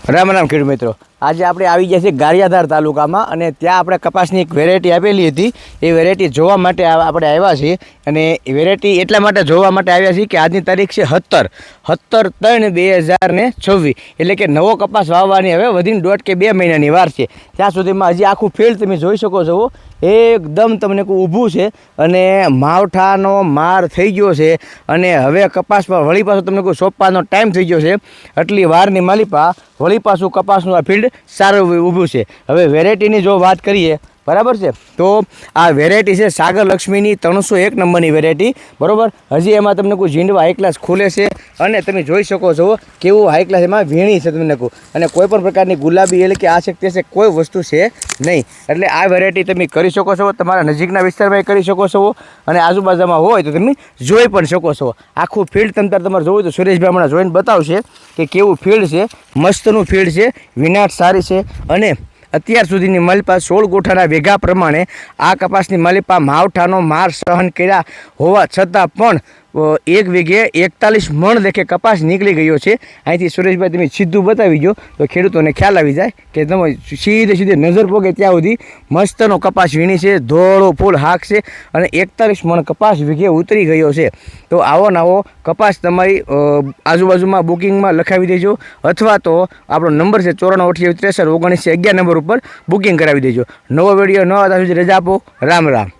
રામ રામ ખેડૂત મિત્રો, આજે આપણે આવી ગયા છીએ ગારિયાધાર તાલુકામાં અને ત્યાં આપણે કપાસની એક વેરાયટી આપેલી હતી. એ વેરાયટી જોવા માટે આપણે આવ્યા છીએ અને એ વેરાયટી એટલા માટે જોવા માટે આવ્યા છીએ કે આજની તારીખ છે 17/3/2026, એટલે કે નવો કપાસ વાવવાની હવે વધીને 1.5 કે 2 મહિનાની વાર છે. ત્યાં સુધીમાં હજી આખું ફિલ્ડ તમે જોઈ શકો છો, એકદમ તમને ઊભું છે અને માવઠાનો માર થઈ ગયો છે અને હવે કપાસમાં વળી પાછો તમને કોઈ સોંપવાનો ટાઈમ થઈ ગયો છે. આટલી વારની માલિપા વળી પાછું કપાસનું આ ફિલ્ડ સારું ઊભું છે. હવે વેરાયટીની જો વાત કરીએ, બરાબર છે, તો આ વેરાયટી છે સાગર લક્ષ્મીની 301 નંબરની વેરાયટી, બરાબર. હજી એમાં તમને કોઈ ઝીંડવા હાઈ ક્લાસ ખુલે છે અને તમે જોઈ શકો છો કેવું હાઈ ક્લાસ એમાં વીણી છે તમને કહું, અને કોઈ પણ પ્રકારની ગુલાબી એટલે કે આ છે તે છે કોઈ વસ્તુ છે નહીં. એટલે આ વેરાયટી તમે કરી શકો છો, તમારા નજીકના વિસ્તારમાં કરી શકો છો અને આજુબાજુમાં હોય તો તમે જોઈ પણ શકો છો. આખું ફિલ્ડ તમારે જોવું તો સુરેશભાઈ હમણાં જોઈને બતાવશે કે કેવું ફિલ્ડ છે. મસ્તનું ફિલ્ડ છે, વિનાટ સારી છે અને અત્યાર સુધીની માલિપા 16 ગોઠાના વેગા પ્રમાણે આ કપાસની માલિપા માવઠાનો માર સહન કર્યા હોવા છતાં પણ 1 વીઘે 41 મણ લેખે કપાસ નીકળી ગયો છે. અહીંથી સુરેશભાઈ તમે સીધું બતાવી ગયો તો ખેડૂતોને ખ્યાલ આવી જાય કે તમે સીધે નજર પોગે ત્યાં સુધી મસ્તનો કપાસ વીણી છે, ધોળો ફૂલ હાક છે અને 41 મણ કપાસ વીઘે ઉતરી ગયો છે. તો આવો નવો કપાસ તમારી આજુબાજુમાં બુકિંગમાં લખાવી દેજો, અથવા તો આપણો નંબર છે 94 28 63 19 11 નંબર ઉપર બુકિંગ કરાવી દેજો. નવો વિડીયો ન આવતા સુધી રજા આપો. રામ રામ.